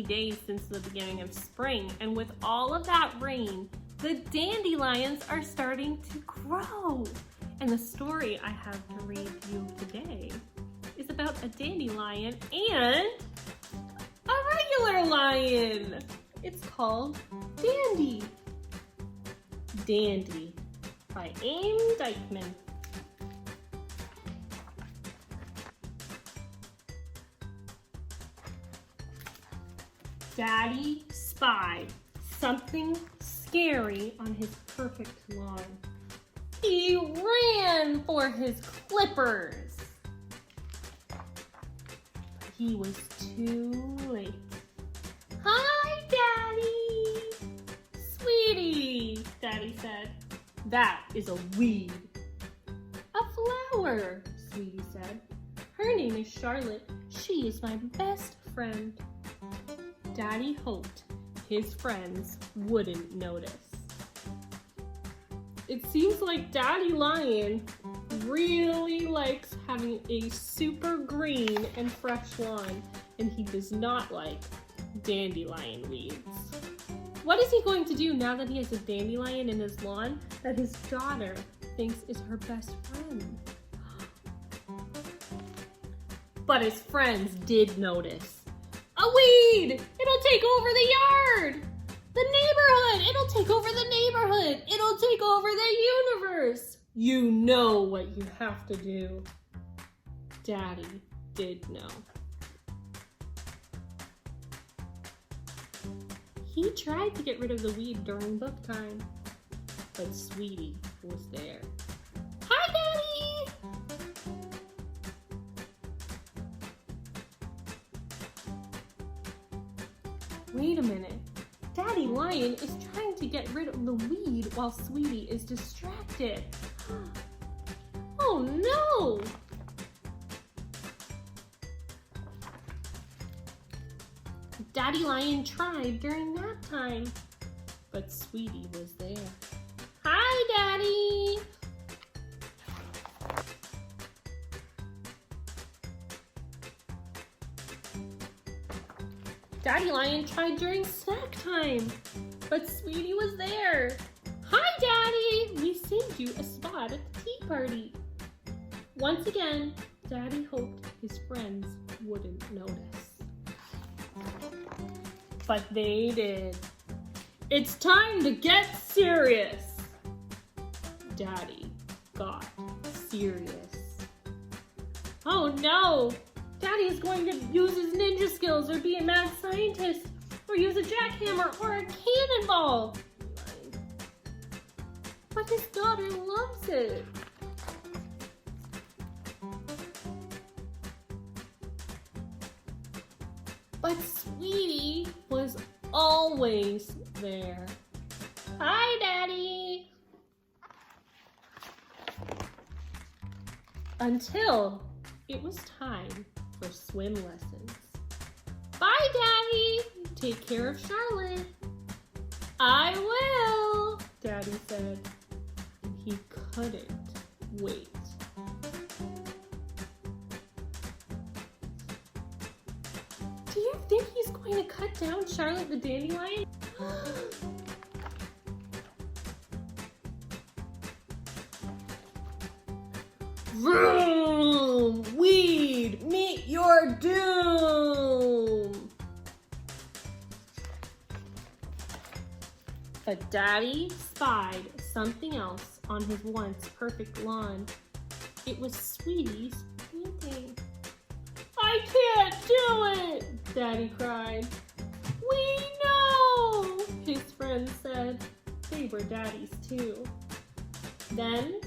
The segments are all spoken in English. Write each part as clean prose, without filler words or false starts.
days since the beginning of spring, and with all of that rain, the dandelions are starting to grow. And the story I have to read you today is about a dandelion and a regular lion. It's called Dandy. Dandy by Amy Dykeman. Daddy spied something scary on his perfect lawn. He ran for his clippers. He was too late. Hi, Daddy! Sweetie, Daddy said. That is a weed. A flower, Sweetie said. Her name is Charlotte. She is my best friend. Daddy hoped his friends wouldn't notice. It seems like Daddy Lion really likes having a super green and fresh lawn, and he does not like dandelion weeds. What is he going to do now that he has a dandelion in his lawn that his daughter thinks is her best friend? But his friends did notice. A weed! It'll take over the yard! The neighborhood! It'll take over the neighborhood! It'll take over the universe! You know what you have to do. Daddy did know. He tried to get rid of the weed during book time, but Sweetie was there. Hi, Daddy! Wait a minute. Daddy Lion is trying to get rid of the weed while Sweetie is distracted. Oh no! Daddy Lion tried during nap time, but Sweetie was there. Hi, Daddy! Daddy Lion tried during snack time, but Sweetie was there. Hi, Daddy! We saved you a spot at the tea party. Once again, Daddy hoped his friends wouldn't notice. But they did. It's time to get serious. Daddy got serious. Oh no! Daddy is going to use his ninja skills or be a mad scientist or use a jackhammer or a cannonball. But his daughter loves it. But Sweetie was always there. Hi, Daddy! Until it was time for swim lessons. Bye, Daddy! Take care of Charlotte. I will, Daddy said. And he couldn't wait. Do you think he's going to cut down Charlotte the dandelion? Vroom! Weed, meet your doom! But Daddy spied something else on his once perfect lawn. It was Sweetie's painting. I can't do it, Daddy cried. We know, his friends said. They were Daddy's too. Then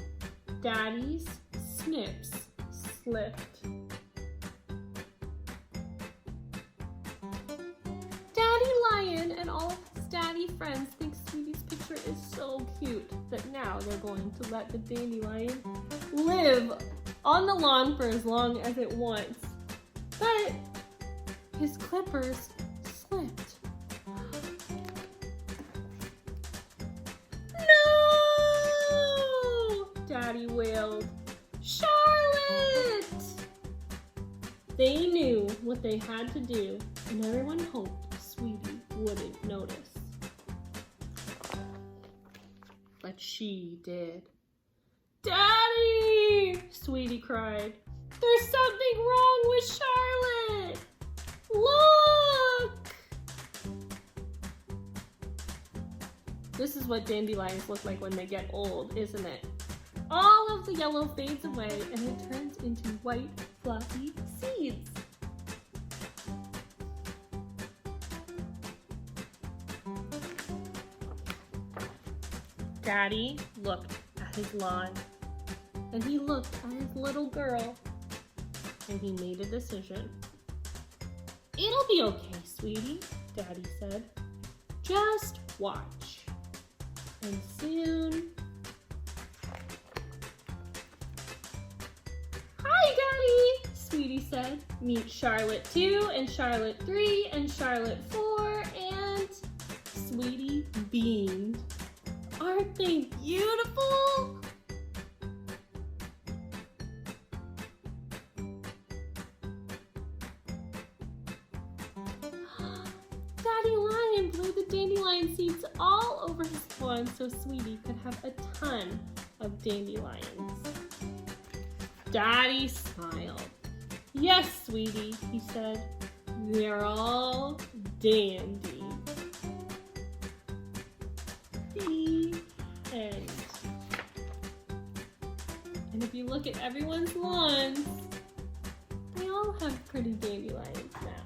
Daddy's snips slipped. Daddy Lion and all of his daddy friends think Sweetie's picture is so cute that now they're going to let the dandelion live on the lawn for as long as it wants. But his clippers slipped. No! Daddy wailed. Charlotte! They knew what they had to do, and everyone hoped wouldn't notice. But she did. "Daddy!" Sweetie cried. "There's something wrong with Charlotte! Look!" This is what dandelions look like when they get old, isn't it? All of the yellow fades away and it turns into white, fluffy seeds. Daddy looked at his lawn, and he looked at his little girl, and he made a decision. "It'll be okay, sweetie," Daddy said. "Just watch." And soon... "Hi, Daddy," Sweetie said. "Meet Charlotte 2 and Charlotte 3 and Charlotte 4 and..." Sweetie beamed. "Aren't they beautiful?" Daddy Lion blew the dandelion seeds all over his lawn so Sweetie could have a ton of dandelions. Daddy smiled. "Yes, Sweetie," he said. "They're all dandy." The end. And if you look at everyone's lawns, they all have pretty dandelions now.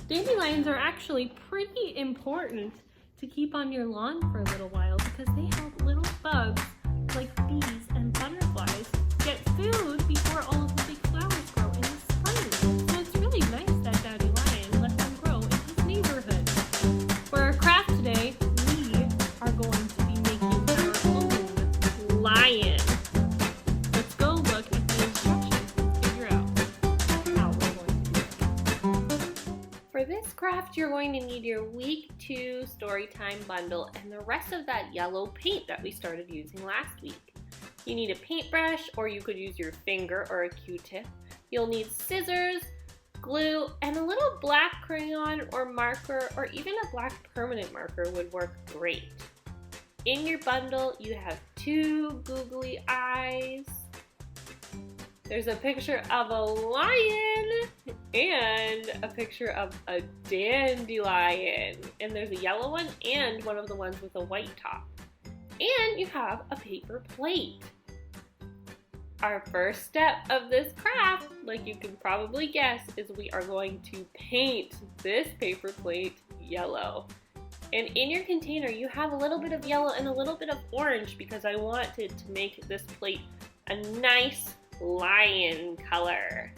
Dandelions are actually pretty important to keep on your lawn for a little while because they help little bugs like bees and butterflies get food before all of the big flowers grow in the spring. So it's really nice that Daddy Lion let them grow in his neighborhood. For our craft today, we are going to be making our own lion. Let's go look at the instructions and figure out how we're going to do it. For this craft, you're going to need your week 2 Storytime bundle and the rest of that yellow paint that we started using last week. You need a paintbrush, or you could use your finger or a Q-tip. You'll need scissors, glue, and a little black crayon or marker, or even a black permanent marker would work great. In your bundle, you have 2 googly eyes. There's a picture of a lion and a picture of a dandelion. And there's a yellow one and one of the ones with a white top. And you have a paper plate. Our first step of this craft, like you can probably guess, is we are going to paint this paper plate yellow. And in your container, you have a little bit of yellow and a little bit of orange because I wanted to make this plate a nice lion color.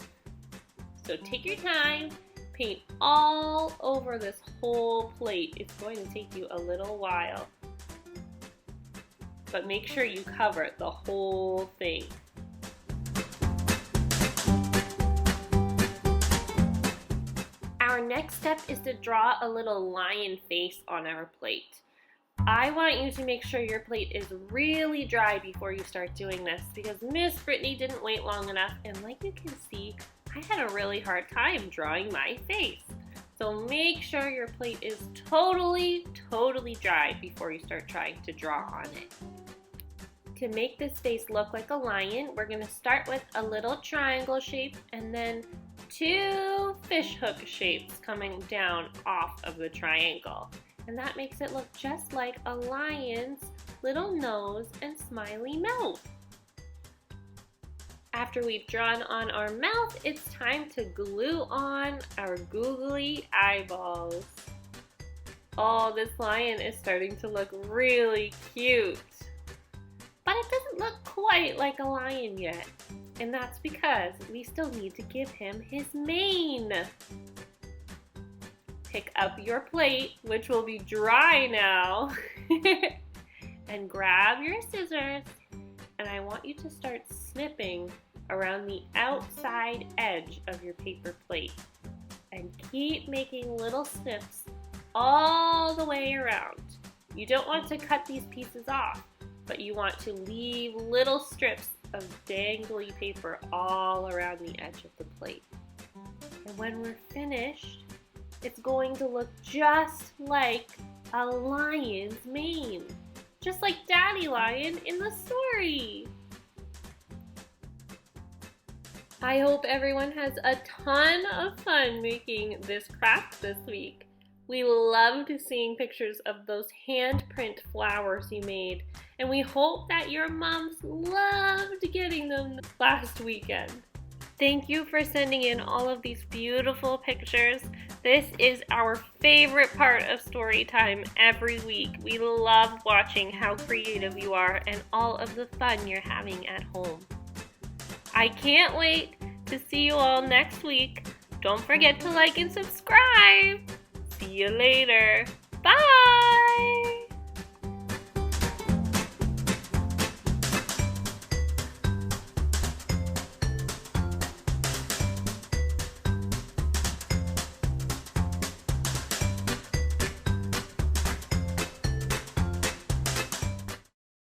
So take your time, paint all over this whole plate. It's going to take you a little while, but make sure you cover the whole thing. Our next step is to draw a little lion face on our plate. I want you to make sure your plate is really dry before you start doing this because Miss Brittany didn't wait long enough, and like you can see, I had a really hard time drawing my face. So make sure your plate is totally dry before you start trying to draw on it. To make this face look like a lion, we're going to start with a little triangle shape and then 2 fishhook shapes coming down off of the triangle. And that makes it look just like a lion's little nose and smiley mouth. After we've drawn on our mouth, it's time to glue on our googly eyeballs. Oh, this lion is starting to look really cute. But it doesn't look quite like a lion yet. And that's because we still need to give him his mane. Pick up your plate, which will be dry now, and grab your scissors, and I want you to start snipping around the outside edge of your paper plate, and keep making little snips all the way around. You don't want to cut these pieces off, but you want to leave little strips of dangly paper all around the edge of the plate. And when we're finished, it's going to look just like a lion's mane. Just like Daddy Lion in the story. I hope everyone has a ton of fun making this craft this week. We loved seeing pictures of those handprint flowers you made, and we hope that your moms loved getting them last weekend. Thank you for sending in all of these beautiful pictures. This is our favorite part of story time every week. We love watching how creative you are and all of the fun you're having at home. I can't wait to see you all next week. Don't forget to like and subscribe. See you later. Bye!